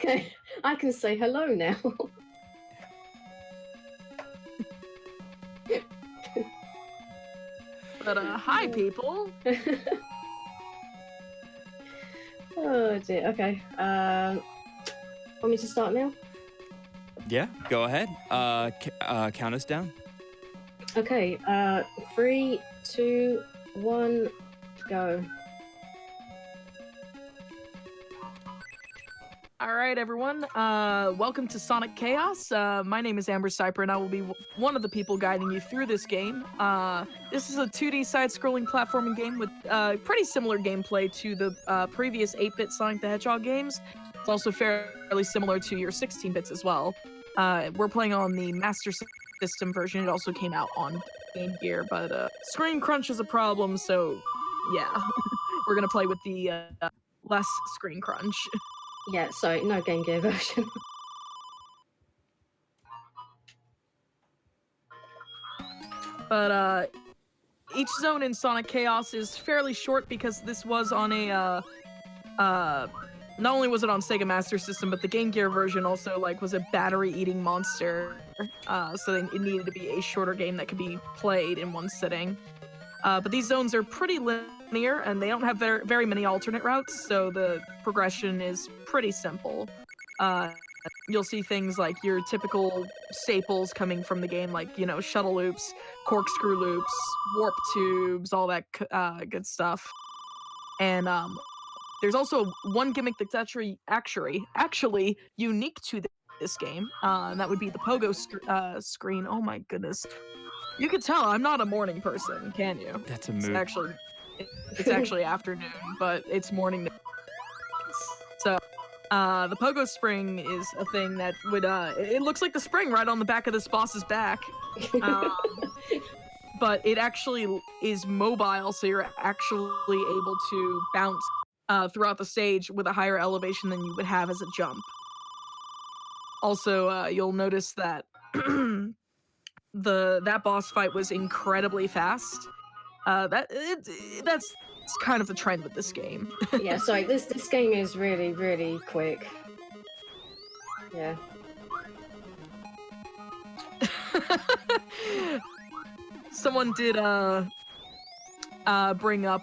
Okay, I can say hello now. But hi people. Oh dear. Okay. Want me to start now? Yeah, go ahead. Count us down. Okay. 3, 2, 1, go. All right, everyone. Welcome to Sonic Chaos. My name is AmberCyprian, and I will be one of the people guiding you through this game. This is a 2D side-scrolling platforming game with pretty similar gameplay to the previous 8-bit Sonic the Hedgehog games. It's also fairly similar to your 16-bits as well. We're playing on the Master System version. It also came out on Game Gear, but screen crunch is a problem, so yeah. We're gonna play with the less screen crunch. Yeah, sorry, no Game Gear version. But each zone in Sonic Chaos is fairly short because this was on a not only was it on Sega Master System, but the Game Gear version also was a battery-eating monster. So it needed to be a shorter game that could be played in one sitting. But these zones are pretty linear, and they don't have very many alternate routes, so the progression is pretty simple. You'll see things like your typical staples coming from the game, like, shuttle loops, corkscrew loops, warp tubes, all that good stuff. And there's also one gimmick that's actually unique to this game, and that would be the pogo screen. Oh my goodness. You can tell I'm not a morning person, can you? That's a mood. It's actually afternoon, but it's morning. So, the pogo spring is a thing that would, it looks like the spring right on the back of this boss's back. But it actually is mobile, so you're actually able to bounce throughout the stage with a higher elevation than you would have as a jump. Also, you'll notice that that boss fight was incredibly fast. That's kind of the trend with this game. Yeah, sorry, this game is really, really quick. Yeah. Someone did bring up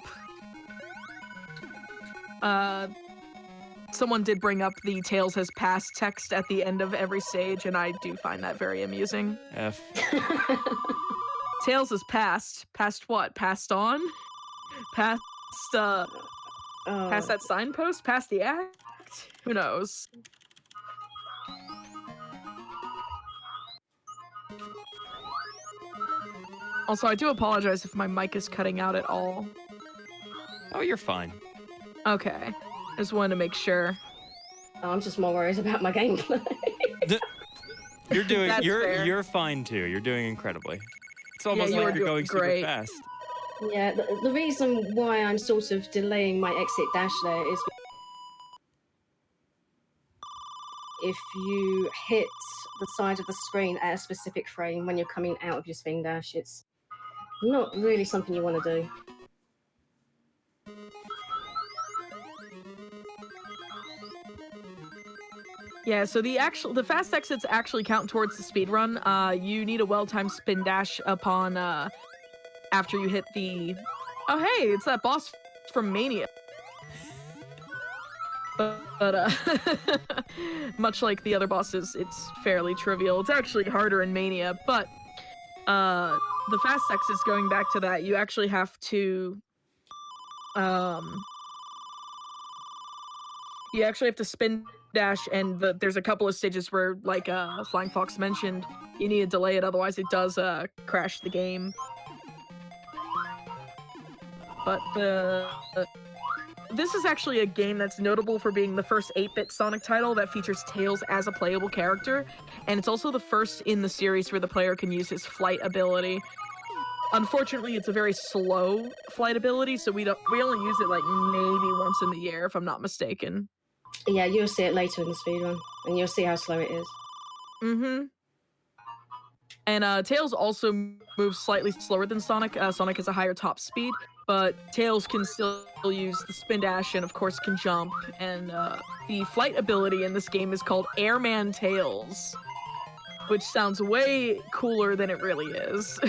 the Tails has passed text at the end of every stage, and I do find that very amusing. F. Tails has passed. Passed what? Passed on? Past past that signpost? Past the act? Who knows? Also, I do apologize if my mic is cutting out at all. Oh, you're fine. Okay. I just wanted to make sure. Oh, I'm just more worried about my gameplay. You're fine too. You're doing incredibly. It's almost like you're going great. super fast. Yeah, the reason why I'm sort of delaying my exit dash there is if you hit the side of the screen at a specific frame when you're coming out of your spin dash, it's not really something you want to do. Yeah, so the fast exits actually count towards the speed run. You need a well-timed spin dash upon after you hit the. Oh hey, it's that boss from Mania. But much like the other bosses, it's fairly trivial. It's actually harder in Mania, but the fast exits, going back to that, you actually have to spin dash, and there's a couple of stages where, like Flying Fox mentioned, you need to delay it, otherwise it does crash the game. But this is actually a game that's notable for being the first 8-bit Sonic title that features Tails as a playable character, and it's also the first in the series where the player can use his flight ability. Unfortunately, it's a very slow flight ability, so we only use it like maybe once in the year, if I'm not mistaken. Yeah, you'll see it later in the speedrun, and you'll see how slow it is. Mm-hmm. And Tails also moves slightly slower than Sonic. Sonic has a higher top speed, but Tails can still use the spin dash and of course can jump. And the flight ability in this game is called Airman Tails, which sounds way cooler than it really is.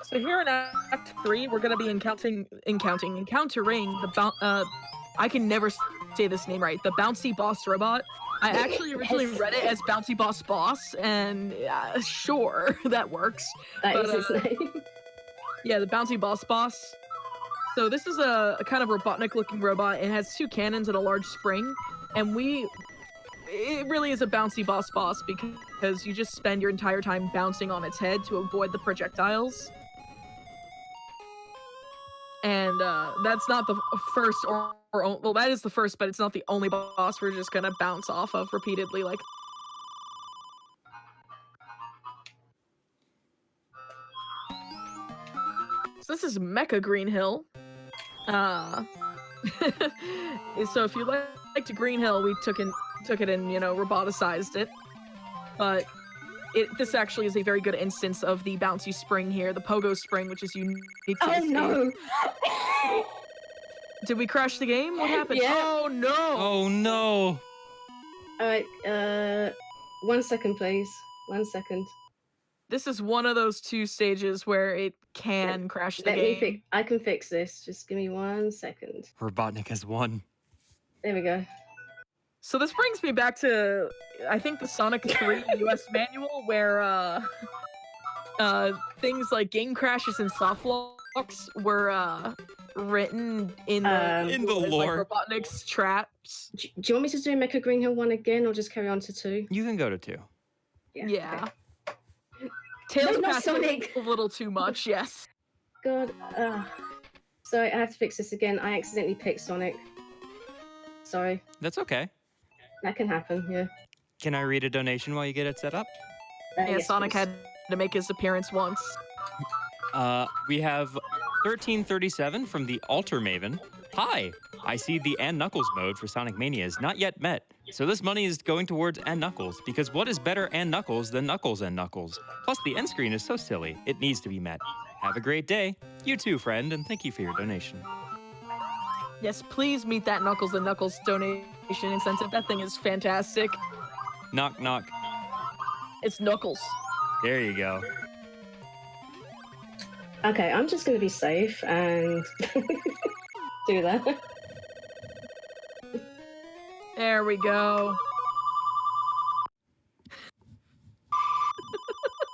So here in Act 3, we're gonna be encountering the I can never say this name right. The Bouncy Boss Robot. I actually originally read it as Bouncy Boss Boss, and sure, that works. That is his name. Yeah, the Bouncy Boss Boss. So this is a kind of Robotnik-looking robot. It has 2 cannons and a large spring, and it really is a Bouncy Boss Boss because you just spend your entire time bouncing on its head to avoid the projectiles. And that's not the first well, that is the first, but it's not the only boss we're just gonna bounce off of repeatedly, like. So this is Mecha Green Hill. So if you liked Green Hill, we took it and, you know, roboticized it. But this actually is a very good instance of the bouncy spring here, the pogo spring, which is unique to this game. No! Did we crash the game? What happened? Yeah. Oh no! Oh no! Alright, 1 second, please. 1 second. This is one of those 2 stages where it can crash the game. I can fix this. Just give me 1 second. Robotnik has won. There we go. So this brings me back to, I think, the Sonic 3 US manual, where things like game crashes and soft locks were written in the lore. Like Robotnik's traps. Do you want me to do Mecha Green Hill 1 again, or just carry on to 2? You can go to 2. Yeah. Okay. Tails No, not passed Sonic. a little too much, yes. God. Sorry, I have to fix this again. I accidentally picked Sonic. Sorry. That's okay. That can happen, yeah. Can I read a donation while you get it set up? Yeah, Yes, Sonic please. had to make his appearance once. We have 1337 from the Altar Maven. Hi! I see the and Knuckles mode for Sonic Mania is not yet met. So this money is going towards and Knuckles, because what is better and Knuckles than Knuckles and Knuckles? Plus the end screen is so silly, it needs to be met. Have a great day. You too, friend, and thank you for your donation. Yes, please meet that Knuckles and Knuckles donation incentive. That thing is fantastic. Knock, knock. It's Knuckles. There you go. Okay, I'm just going to be safe and do that. There we go.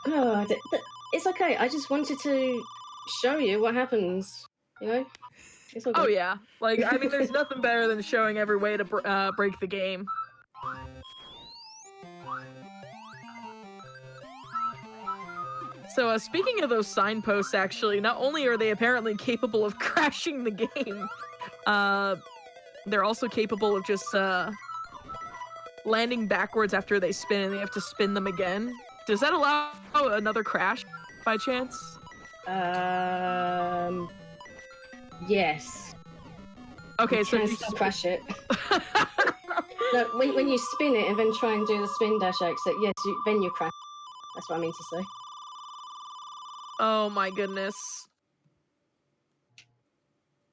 Oh, it's okay. I just wanted to show you what happens, you know? It's all good. Oh yeah, like I mean, there's nothing better than showing every way to break the game. So speaking of those signposts, actually, not only are they apparently capable of crashing the game, they're also capable of just landing backwards after they spin, and they have to spin them again. Does that allow another crash by chance? Yes. Okay, You so can if you still crash it. No, when you spin it and then try and do the spin dash exit, yes, then you crash. That's what I mean to say. Oh my goodness.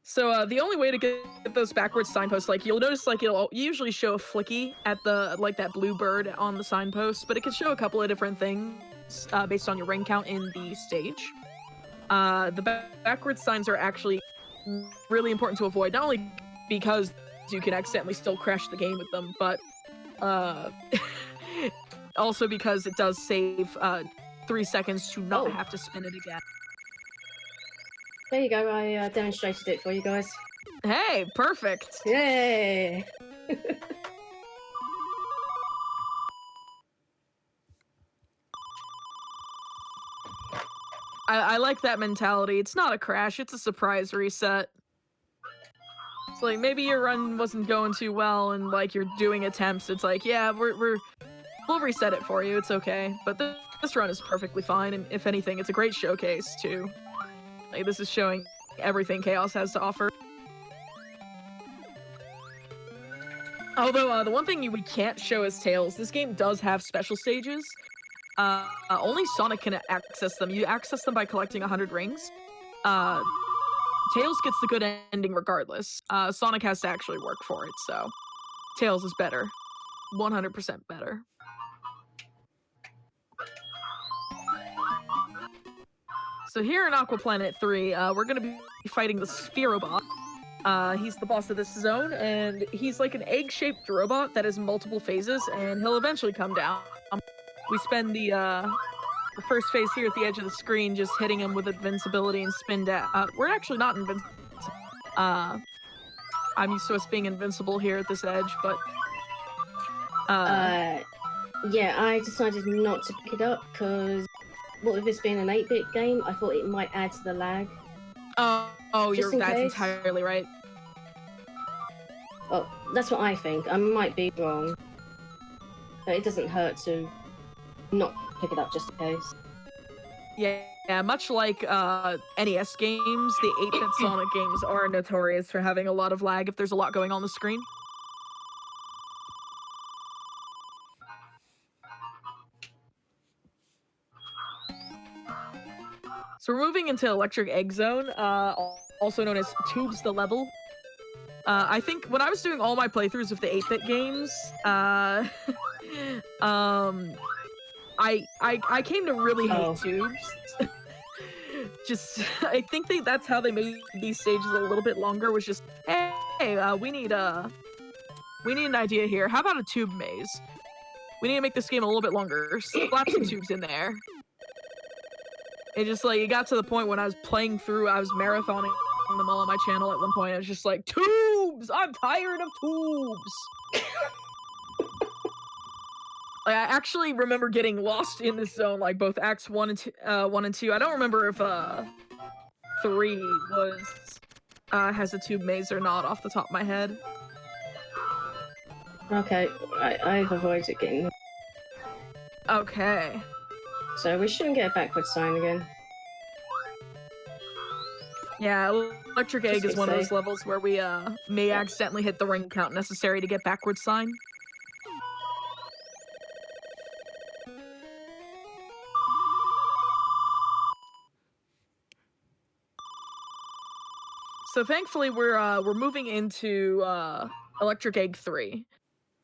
So the only way to get those backwards signposts, like you'll notice, like it'll usually show a flicky at the like that blue bird on the signpost, but it can show a couple of different things based on your ring count in the stage. The backwards signs are actually really important to avoid, not only because you can accidentally still crash the game with them, but also because it does save 3 seconds to not have to spin it again. There you go, I demonstrated it for you guys. Hey, perfect! Yay! I like that mentality. It's not a crash, it's a surprise reset. It's like, maybe your run wasn't going too well and like you're doing attempts, it's like, yeah, we'll reset it for you, it's okay. But this run is perfectly fine, and if anything, it's a great showcase too. Like, this is showing everything Chaos has to offer. Although, the one thing we can't show is Tails. This game does have special stages. Only Sonic can access them. You access them by collecting 100 rings. Tails gets the good ending regardless. Sonic has to actually work for it, so Tails is better. 100% better. So here in Aqua Planet 3, we're gonna be fighting the Spherobot. He's the boss of this zone, and he's like an egg-shaped robot that has multiple phases, and he'll eventually come down. We spend the first phase here at the edge of the screen just hitting him with invincibility and spin dash. We're actually not invincible. I'm used to us being invincible here at this edge, but... yeah, I decided not to pick it up, because what with this being an 8-bit game, I thought it might add to the lag. Oh, that's entirely right. Well, that's what I think. I might be wrong. But it doesn't hurt to not pick it up just in case. Yeah, much like NES games, the 8-bit Sonic games are notorious for having a lot of lag if there's a lot going on the screen. So we're moving into Electric Egg Zone, also known as Tubes the Level. I think when I was doing all my playthroughs of the 8-bit games, I came to really hate tubes. I think that's how they made these stages a little bit longer, was just, hey, we need an idea here. How about a tube maze? We need to make this game a little bit longer. Slap some tubes in there. It just, like, it got to the point when I was playing through, I was marathoning them all on my channel at one point. I was just like, tubes! I'm tired of tubes! Like, I actually remember getting lost in this zone, like, both Acts 1 and 2. I don't remember if, 3 has a tube maze or not off the top of my head. Okay, I've avoided getting... Okay. So we shouldn't get a backward sign again. Yeah, Electric Egg is one of those levels where we may accidentally hit the ring count necessary to get backward sign. So thankfully we're moving into Electric Egg 3.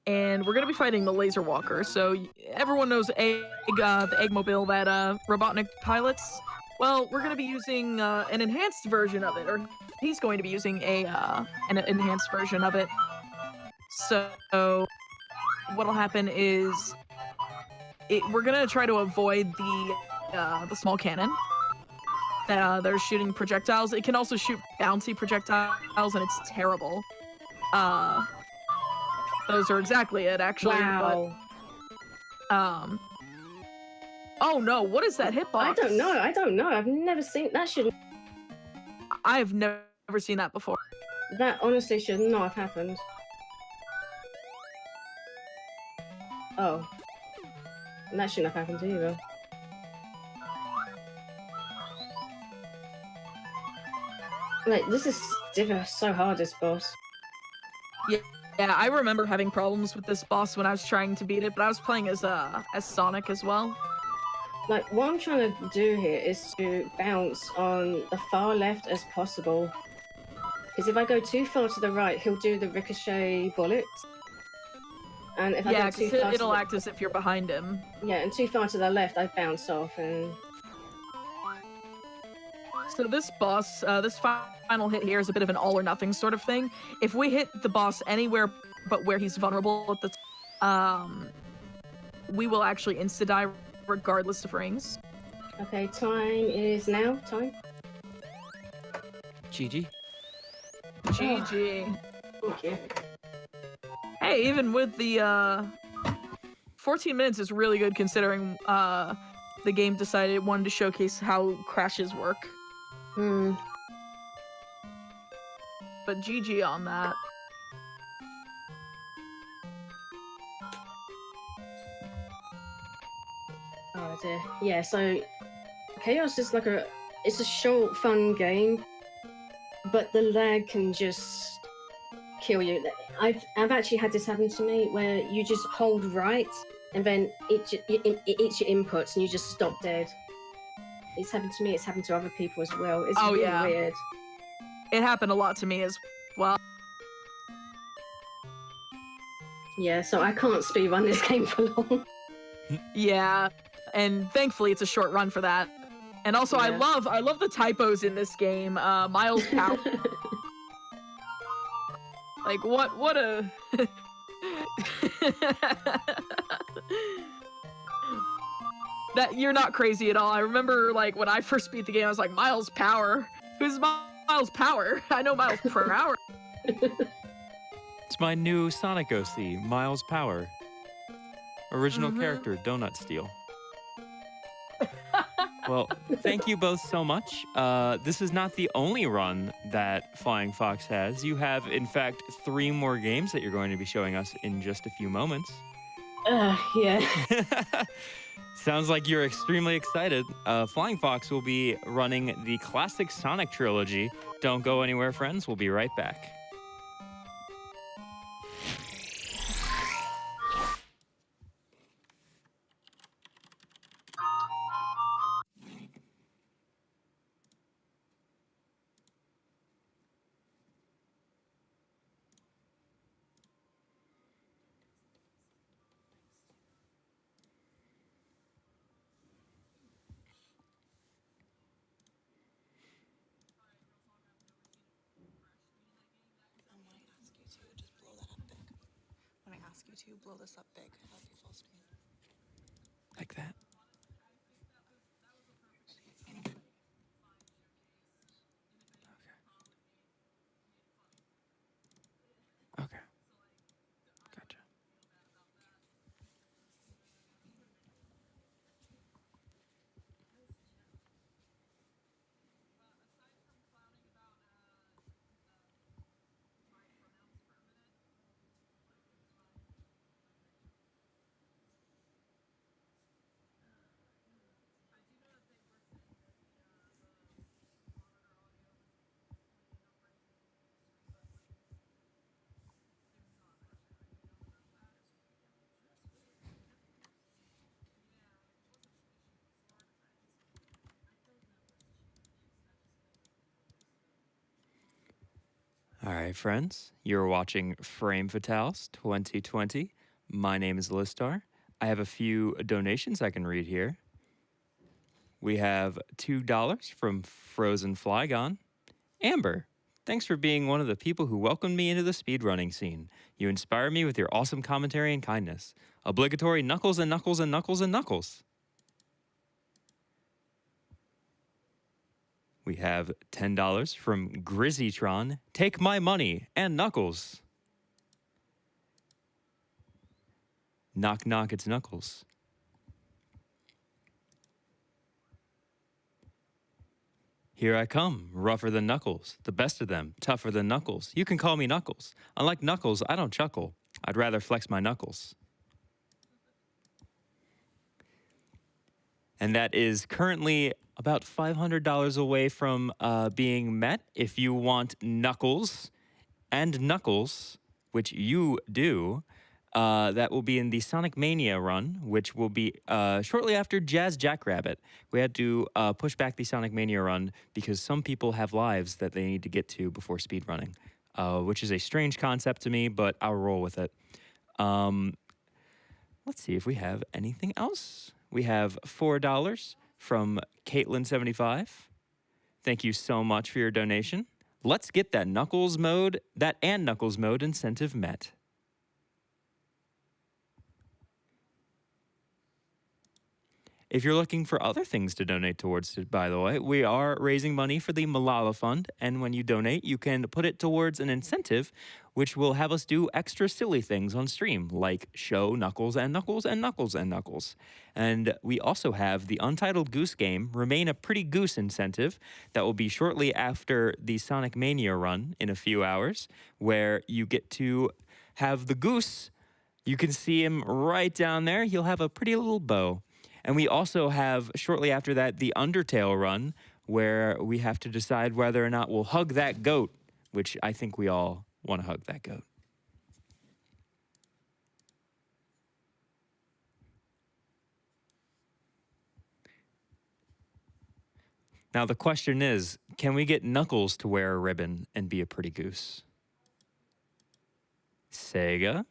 And we're gonna be fighting the Laser Walker. So everyone knows the Eggmobile that Robotnik pilots. Well, we're gonna be using an enhanced version of it, or he's going to be using an enhanced version of it. So what'll happen is we're gonna try to avoid the small cannon that are shooting projectiles. It can also shoot bouncy projectiles, and it's terrible. Those are exactly it, actually. Wow. But, oh no, what is that hitbox? I don't know. I've never seen... That should... I have never seen that before. That honestly should not have happened. Oh. And that shouldn't have happened either. Like, this is so hard, this boss. Yeah, I remember having problems with this boss when I was trying to beat it, but I was playing as Sonic as well. Like, what I'm trying to do here is to bounce on the far left as possible. Because if I go too far to the right, he'll do the ricochet bullets. And if I go too far it'll act as if you're behind him. Yeah, and too far to the left, I bounce off and... So this boss, this final hit here is a bit of an all-or-nothing sort of thing. If we hit the boss anywhere but where he's vulnerable at the we will actually insta-die regardless of rings. Okay, time is now. Time. GG. GG. Okay. Hey, even with the 14 minutes is really good considering the game decided it wanted to showcase how crashes work. But GG on that. Oh dear. Yeah, so Chaos is like it's a short, fun game, but the lag can just kill you. I've actually had this happen to me where you just hold right and then it eats your inputs and you just stop dead. It's happened to me. It's happened to other people as well. It's Oh, really yeah. weird. It happened a lot to me as well. Yeah, so I can't speedrun this game for long. Yeah, and thankfully it's a short run for that. And also, Yeah. I love the typos in this game. Miles Power. Like what a. That you're not crazy at all. I remember like when I first beat the game, I was like, Miles Power. Who's Miles Power? I know Miles per hour. It's my new Sonic OC, Miles Power. Original character, Donut Steal. Well, thank you both so much. This is not the only run that Flying Fox has. You have, in fact, 3 more games that you're going to be showing us in just a few moments. Yeah. Sounds like you're extremely excited. Flying Fox will be running the classic Sonic trilogy. Don't go anywhere, friends. We'll be right back. When I ask you to blow this up big, that'll be full screen. Like that. Okay. Gotcha. All right, friends, you're watching Frame Fatales 2020. My name is Lizstar. I have a few donations I can read here. We have $2 from Frozen Flygon. Amber, thanks for being one of the people who welcomed me into the speedrunning scene. You inspire me with your awesome commentary and kindness. Obligatory knuckles and knuckles and knuckles and knuckles. We have $10 from Grizzytron. Take my money and knuckles. Knock, knock, it's Knuckles. Here I come, rougher than Knuckles, the best of them, tougher than Knuckles. You can call me Knuckles. Unlike Knuckles, I don't chuckle. I'd rather flex my knuckles. And that is currently about $500 away from being met. If you want Knuckles and Knuckles, which you do, that will be in the Sonic Mania run, which will be shortly after Jazz Jackrabbit. We had to push back the Sonic Mania run because some people have lives that they need to get to before speedrunning, which is a strange concept to me, but I'll roll with it. Let's see if we have anything else. We have $4 from Caitlin75. Thank you so much for your donation. Let's get that Knuckles mode, that and Knuckles mode incentive met. If you're looking for other things to donate towards, by the way, we are raising money for the Malala Fund, and when you donate, you can put it towards an incentive, which will have us do extra silly things on stream, like show Knuckles and Knuckles and Knuckles and Knuckles. And we also have the Untitled Goose Game, Remain a Pretty Goose incentive, that will be shortly after the Sonic Mania run in a few hours, where you get to have the goose. You can see him right down there. He'll have a pretty little bow. And we also have, shortly after that, the Undertale run, where we have to decide whether or not we'll hug that goat, which I think we all want to hug that goat. Now, the question is, can we get Knuckles to wear a ribbon and be a pretty goose? Sega?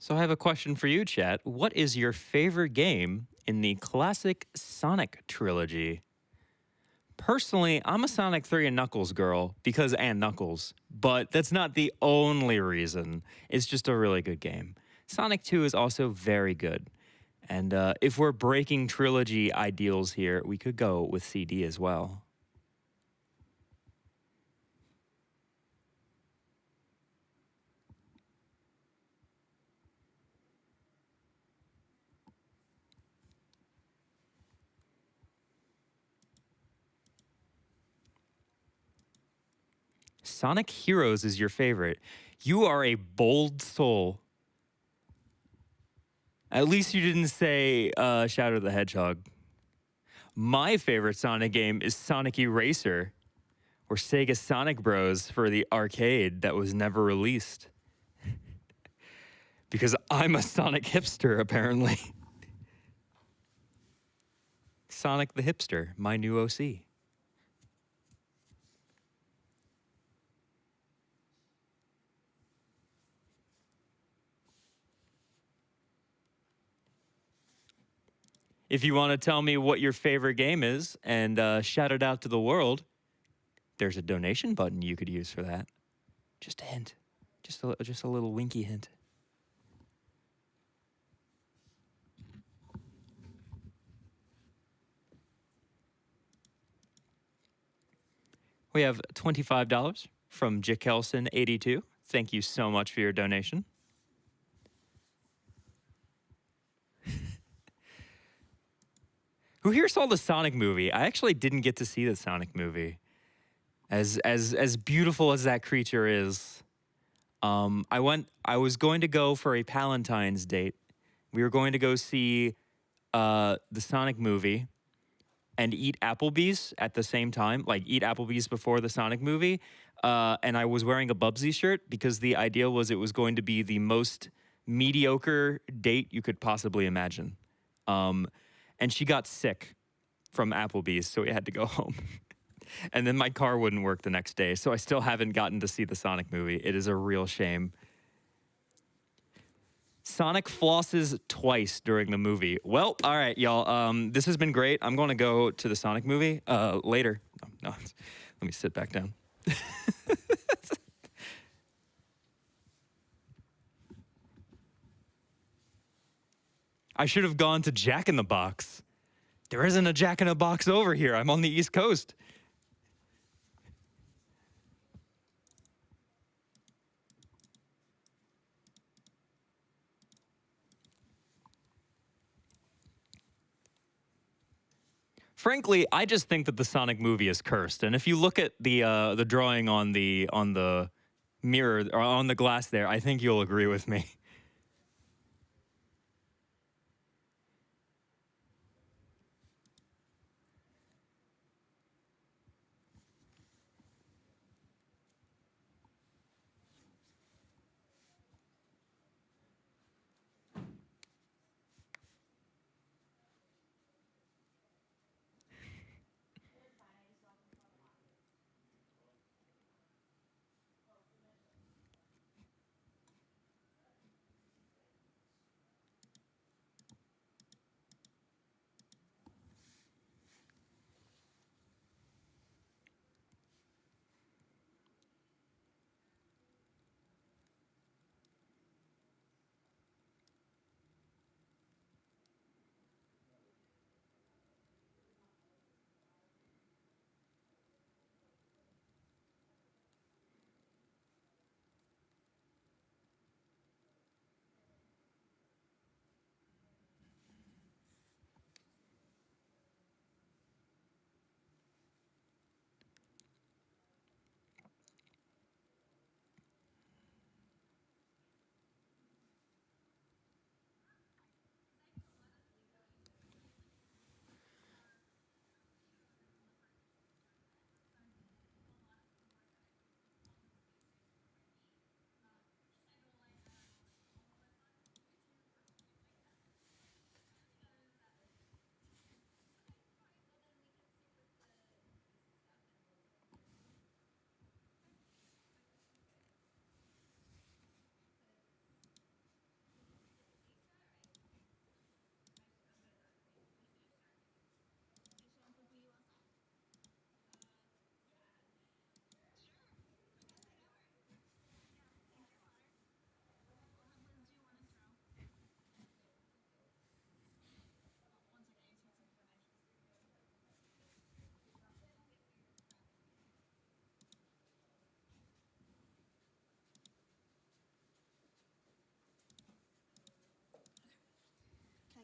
So I have a question for you, chat. What is your favorite game in the classic Sonic trilogy? Personally, I'm a Sonic 3 and Knuckles girl because and Knuckles, but that's not the only reason. It's just a really good game. Sonic 2 is also very good. And if we're breaking trilogy ideals here, we could go with CD as well. Sonic Heroes is your favorite. You are a bold soul. At least you didn't say Shadow the Hedgehog. My favorite Sonic game is Sonic Eraser, or Sega Sonic Bros. For the arcade that was never released. Because I'm a Sonic hipster, apparently. Sonic the Hipster, my new OC. If you want to tell me what your favorite game is and shout it out to the world, there's a donation button you could use for that. Just a hint. Just a little winky hint. We have $25 from Jakelson82. Thank you so much for your donation. Who here saw the Sonic movie? I actually didn't get to see the Sonic movie. As beautiful as that creature is, I was going to go for a Palentine's date. We were going to go see the Sonic movie and eat Applebee's at the same time, like eat Applebee's before the Sonic movie. And I was wearing a Bubsy shirt because the idea was it was going to be the most mediocre date you could possibly imagine. And she got sick from Applebee's, so we had to go home. And then my car wouldn't work the next day, so I still haven't gotten to see the Sonic movie. It is a real shame. Sonic flosses twice during the movie. Well, all right, y'all. This has been great. I'm going to go to the Sonic movie later. No, let me sit back down. I should have gone to Jack in the Box. There isn't a Jack in the Box over here. I'm on the East Coast. Frankly, I just think that the Sonic movie is cursed. And if you look at the drawing on the mirror or on the glass there, I think you'll agree with me.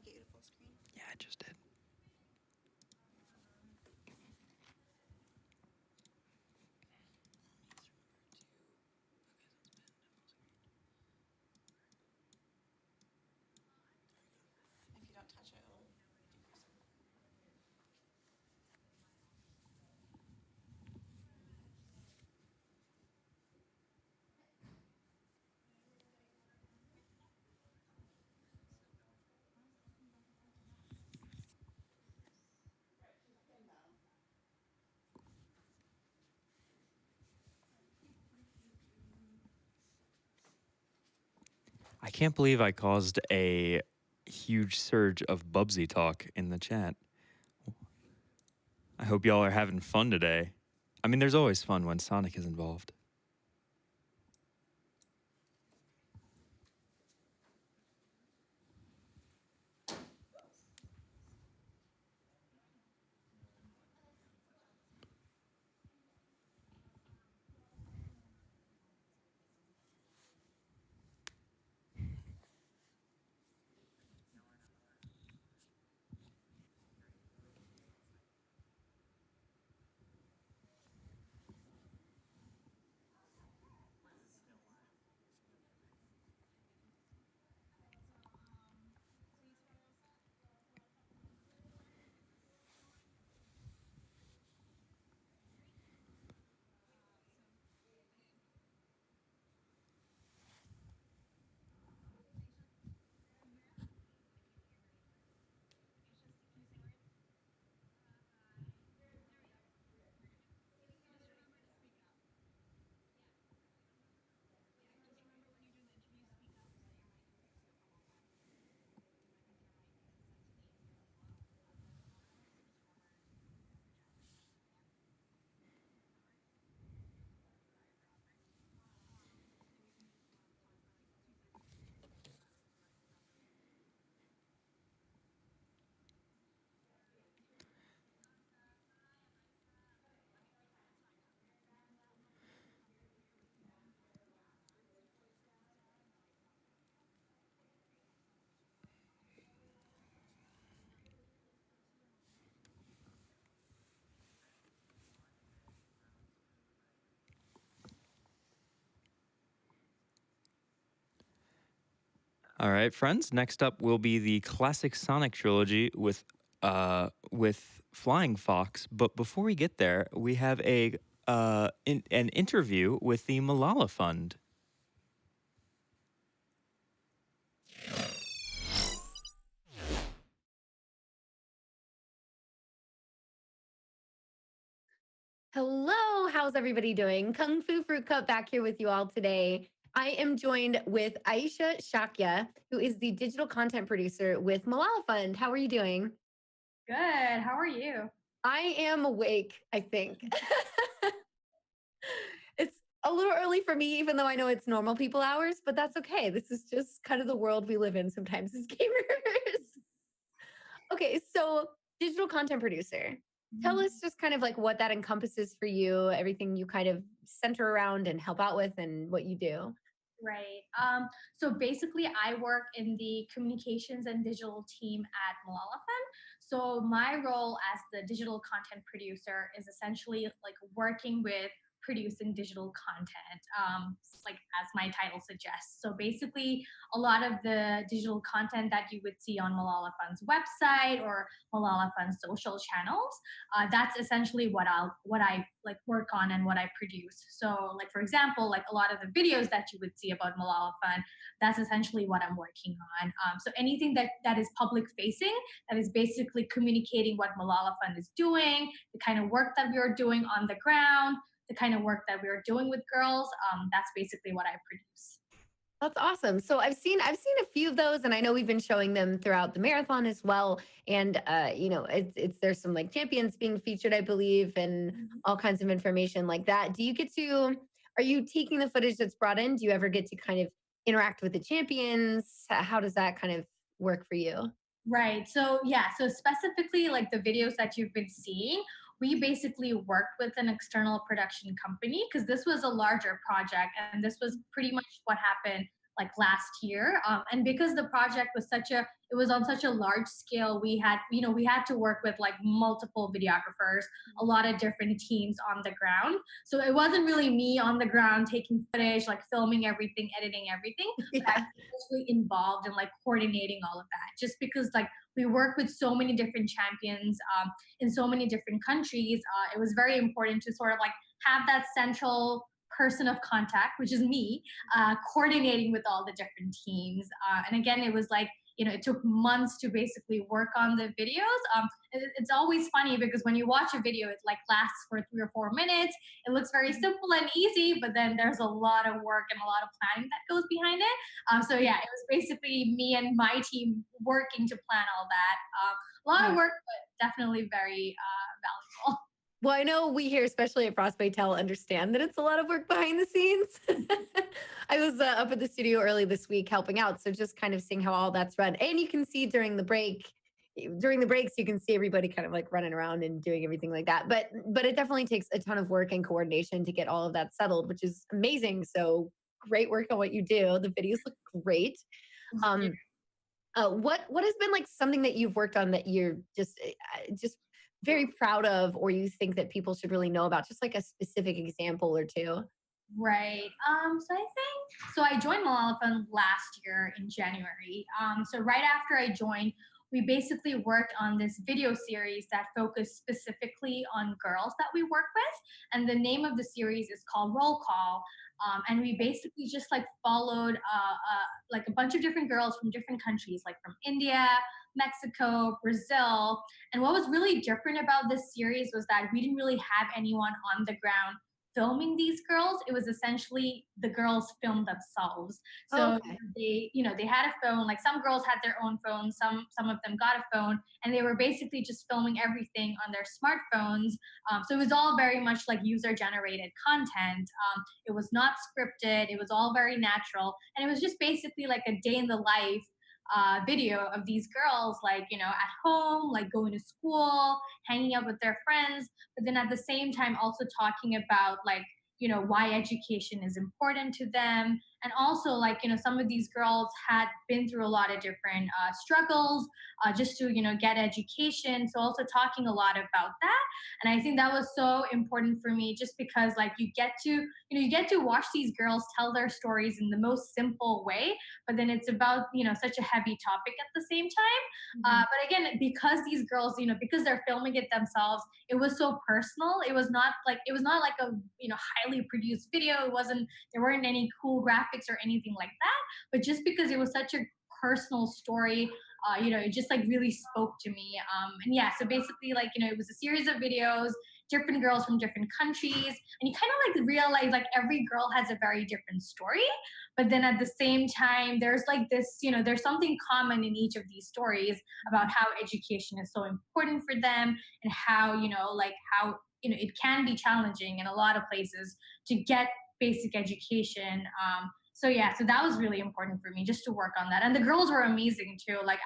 get you to full screen? Yeah, I just did. If you don't touch it, it'll decrease it. I can't believe I caused a huge surge of Bubsy talk in the chat. I hope y'all are having fun today. I mean, there's always fun when Sonic is involved. All right, friends. Next up will be the classic Sonic trilogy with Flying Fox. But before we get there, we have an interview with the Malala Fund. Hello, how's everybody doing? Kungfufruitcup back here with you all today. I am joined with Ayesha Shakya, who is the digital content producer with Malala Fund. How are you doing? Good. How are you? I am awake, I think. It's a little early for me, even though I know it's normal people hours, but that's okay. This is just kind of the world we live in sometimes as gamers. Okay, so digital content producer. Tell us just kind of like what that encompasses for you, everything you kind of center around and help out with, and what you do. Right. So basically, I work in the communications and digital team at Malala Fund. So my role as the digital content producer is essentially like working with producing digital content, like as my title suggests. So basically, a lot of the digital content that you would see on Malala Fund's website or Malala Fund's social channels, that's essentially what I like work on and what I produce. So like for example, like a lot of the videos that you would see about Malala Fund, that's essentially what I'm working on. So anything that is public facing, that is basically communicating what Malala Fund is doing, the kind of work that we are doing on the ground, the kind of work that we are doing with girls, that's basically what I produce. That's awesome. So I've seen a few of those, and I know we've been showing them throughout the marathon as well. And it's there's some like champions being featured, I believe, and Mhm. all kinds of information like that. Do you get to? Are you taking the footage that's brought in? Do you ever get to kind of interact with the champions? How does that kind of work for you? Right. So yeah, so specifically like the videos that you've been seeing, we basically worked with an external production company because this was a larger project and this was pretty much what happened like last year. And because the project was it was on such a large scale, we had to work with like multiple videographers, a lot of different teams on the ground. So it wasn't really me on the ground taking footage, like filming everything, editing everything, but I was actually involved in like coordinating all of that. Just because like we work with so many different champions in so many different countries, it was very important to sort of like have that central person of contact, which is me, coordinating with all the different teams. And again, it was like, it took months to basically work on the videos. It's always funny because when you watch a video, it like lasts for 3 or 4 minutes. It looks very simple and easy, but then there's a lot of work and a lot of planning that goes behind it. So yeah, it was basically me and my team working to plan all that. A lot of work, but definitely very valuable. Well, I know we here, especially at Frostbite Tell, understand that it's a lot of work behind the scenes. I was up at the studio early this week helping out, so just kind of seeing how all that's run. And you can see during the breaks, you can see everybody kind of like running around and doing everything like that. But it definitely takes a ton of work and coordination to get all of that settled, which is amazing. So great work on what you do. The videos look great. What has been like something that you've worked on that you're just very proud of, or you think that people should really know about? Just like a specific example or two. Right. So I joined Malala last year in January. So right after I joined, we basically worked on this video series that focused specifically on girls that we work with. And the name of the series is called Roll Call. And we basically just like followed like a bunch of different girls from different countries, like from India, Mexico, Brazil. And what was really different about this series was that we didn't really have anyone on the ground filming these girls. It was essentially the girls filmed themselves. So they had a phone, like some girls had their own phone, some of them got a phone, and they were basically just filming everything on their smartphones. So it was all very much like user generated content. It was not scripted, it was all very natural, and it was just basically like a day in the life video of these girls, like, at home, like going to school, hanging out with their friends, but then at the same time also talking about like, why education is important to them. And also like, some of these girls had been through a lot of different struggles just to, get education. So also talking a lot about that. And I think that was so important for me, just because like you get to watch these girls tell their stories in the most simple way, but then it's about, such a heavy topic at the same time. But again, because these girls, because they're filming it themselves, it was so personal. It was not like a, highly produced video. There weren't any cool graphics or anything like that, but just because it was such a personal story, it just like really spoke to me. And yeah, so basically like, it was a series of videos, different girls from different countries, and you kind of like realize like every girl has a very different story, but then at the same time there's like this, there's something common in each of these stories about how education is so important for them, and how, it can be challenging in a lot of places to get basic education. So yeah, so that was really important for me, just to work on that. And the girls were amazing too. Like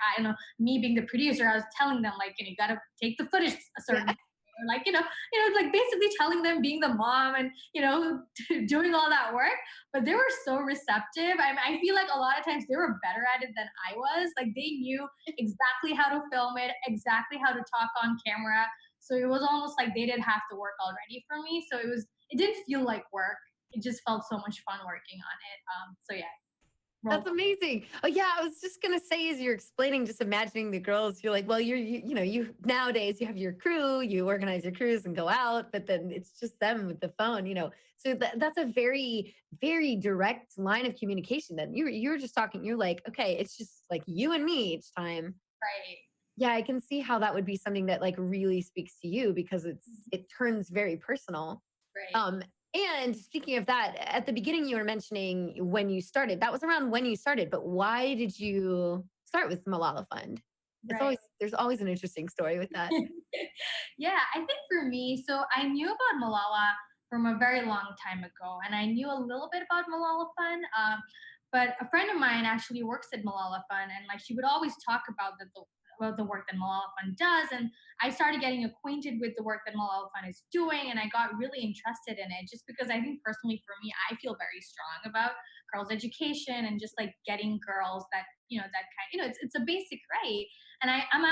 me being the producer, I was telling them like, you gotta take the footage a certain way. Or like, like basically telling them, being the mom, and doing all that work. But they were so receptive. I feel like a lot of times they were better at it than I was. Like they knew exactly how to film it, exactly how to talk on camera. So it was almost like they didn't have to work already for me. So it didn't feel like work. It just felt so much fun working on it. So yeah. That's amazing. Oh yeah, I was just gonna say, as you're explaining, just imagining the girls, you're like, well, you nowadays you have your crew, you organize your crews and go out, but then it's just them with the phone, So that's a very, very direct line of communication. Then you're just talking. You're like, okay, it's just like you and me each time. Right. Yeah, I can see how that would be something that like really speaks to you, because it turns very personal. Right. And speaking of that, at the beginning you were mentioning when you started. That was around when you started, but why did you start with Malala Fund? There's always an interesting story with that. Yeah, I think for me, so I knew about Malala from a very long time ago, and I knew a little bit about Malala Fund. But a friend of mine actually works at Malala Fund, and like she would always talk about about the work that Malala Fund does, and I started getting acquainted with the work that Malala Fund is doing, and I got really interested in it just because I think personally for me, I feel very strong about girls' education and just like getting girls that that kind it's a basic right. And I'm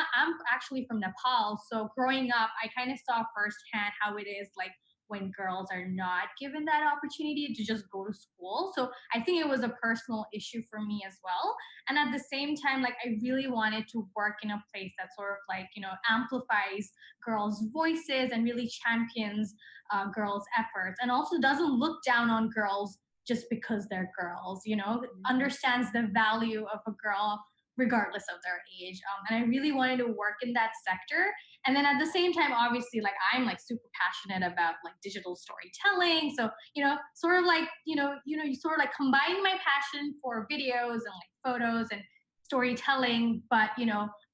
actually from Nepal, so growing up, I kind of saw firsthand how it is like when girls are not given that opportunity to just go to school. So I think it was a personal issue for me as well. And at the same time, like I really wanted to work in a place that sort of like, amplifies girls' voices and really champions girls' efforts and also doesn't look down on girls just because they're girls, understands the value of a girl regardless of their age. And I really wanted to work in that sector. And then at the same time, obviously, like I'm like super passionate about like digital storytelling. So, sort of like, you sort of like combine my passion for videos and like photos and storytelling, but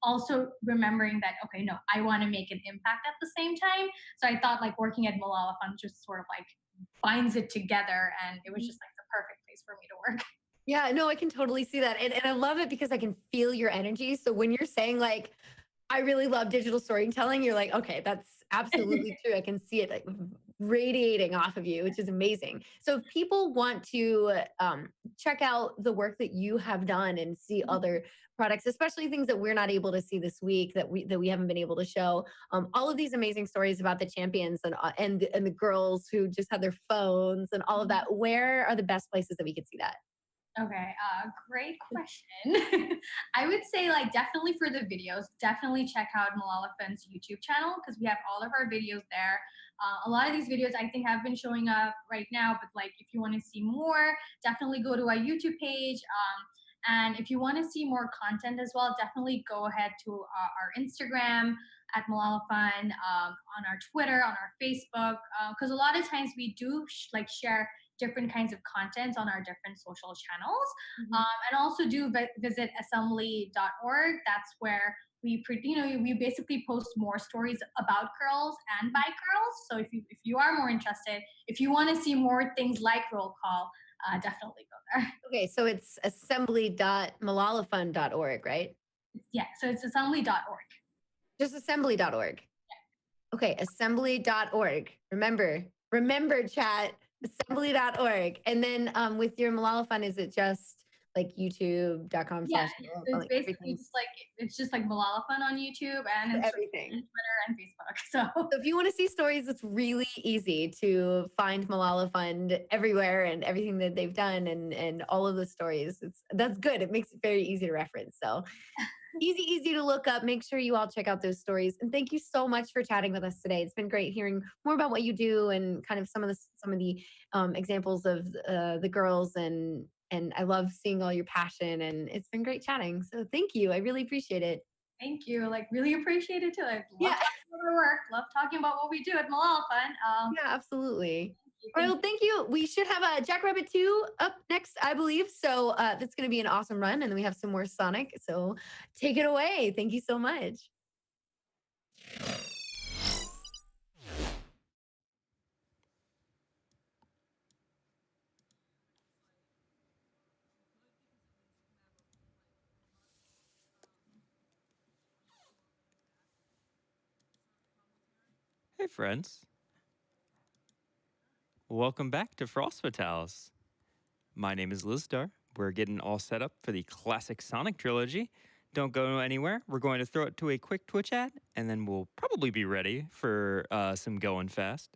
also remembering that, okay, no, I want to make an impact at the same time. So I thought like working at Malala Fund just sort of like binds it together, and it was just like the perfect place for me to work. Yeah, no, I can totally see that. And I love it because I can feel your energy. So when you're saying like, I really love digital storytelling, you're like, okay, that's absolutely true. I can see it like radiating off of you, which is amazing. So if people want to check out the work that you have done and see other products, especially things that we're not able to see this week that we haven't been able to show, all of these amazing stories about the champions and the girls who just had their phones and all of that, where are the best places that we could see that? Okay, great question. I would say, like, definitely for the videos, definitely check out Malala Fund's YouTube channel because we have all of our videos there. A lot of these videos I think have been showing up right now, but like, if you want to see more, definitely go to our YouTube page. And if you want to see more content as well, definitely go ahead to our Instagram at Malala Fund, on our Twitter, on our Facebook, because a lot of times we do like share different kinds of content on our different social channels. And also do visit assembly.org. That's where we basically post more stories about girls and by girls. So if you are more interested, if you want to see more things like roll call, definitely go there. Okay, so it's assembly.malalafund.org, right? Yeah, so it's assembly.org. Just assembly.org. Okay, assembly.org. Remember, chat, assembly.org. And then with your Malala Fund, is it just like youtube.com Yeah, slash so like it's basically everything? it's just like Malala Fund on YouTube and Instagram, Everything. and Twitter and Facebook. So So if you want to see stories, it's really easy to find Malala Fund everywhere and everything that they've done and all of the stories. That's good. It makes it very easy to reference. So easy to look up. Make sure you all check out those stories. And thank you so much for chatting with us today. It's been great hearing more about what you do and kind of some of the examples of the girls and I love seeing all your passion and it's been great chatting. So thank you. I really appreciate it. thank you. Like really appreciate it too. I love Yeah. talking about our work. Love talking about what we do at Malala Fund. Yeah, absolutely. Thank All right, you. well, thank you. We should have a Jackrabbit 2 up next, I believe. So that's going to be an awesome run. And then we have some more Sonic. So take it away. Thank you so much. Hey, friends. Welcome back to Frost Fatales. My name is Lizstar. We're getting all set up for the classic Sonic trilogy. Don't go anywhere. We're going to throw it to a quick Twitch ad, and then we'll probably be ready for some going fast.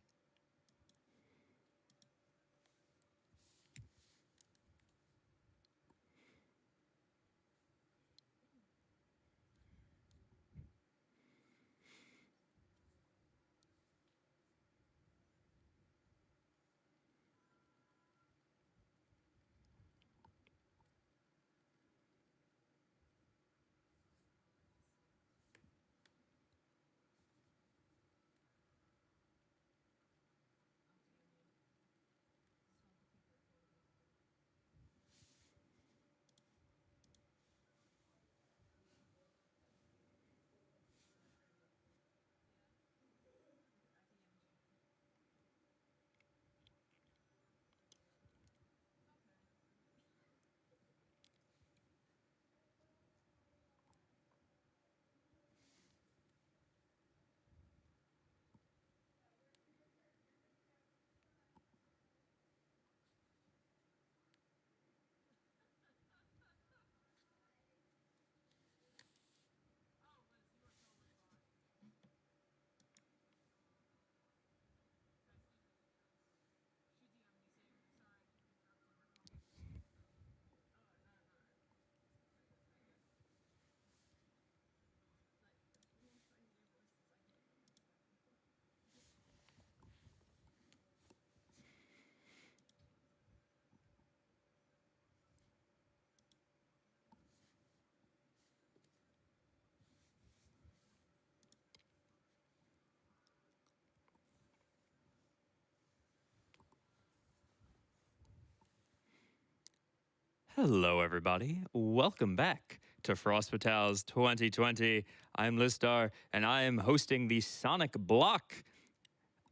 Hello, everybody. Welcome back to Frost Fatales 2020. I'm Lizstar, and I am hosting the Sonic Block.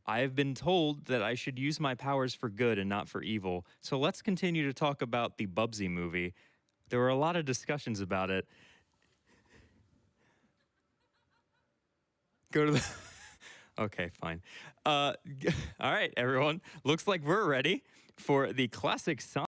I've been told that I should use my powers for good and not for evil. So let's continue to talk about the Bubsy movie. There were a lot of discussions about it. Go to the... Okay, fine. All right, everyone. Looks like we're ready for the classic Sonic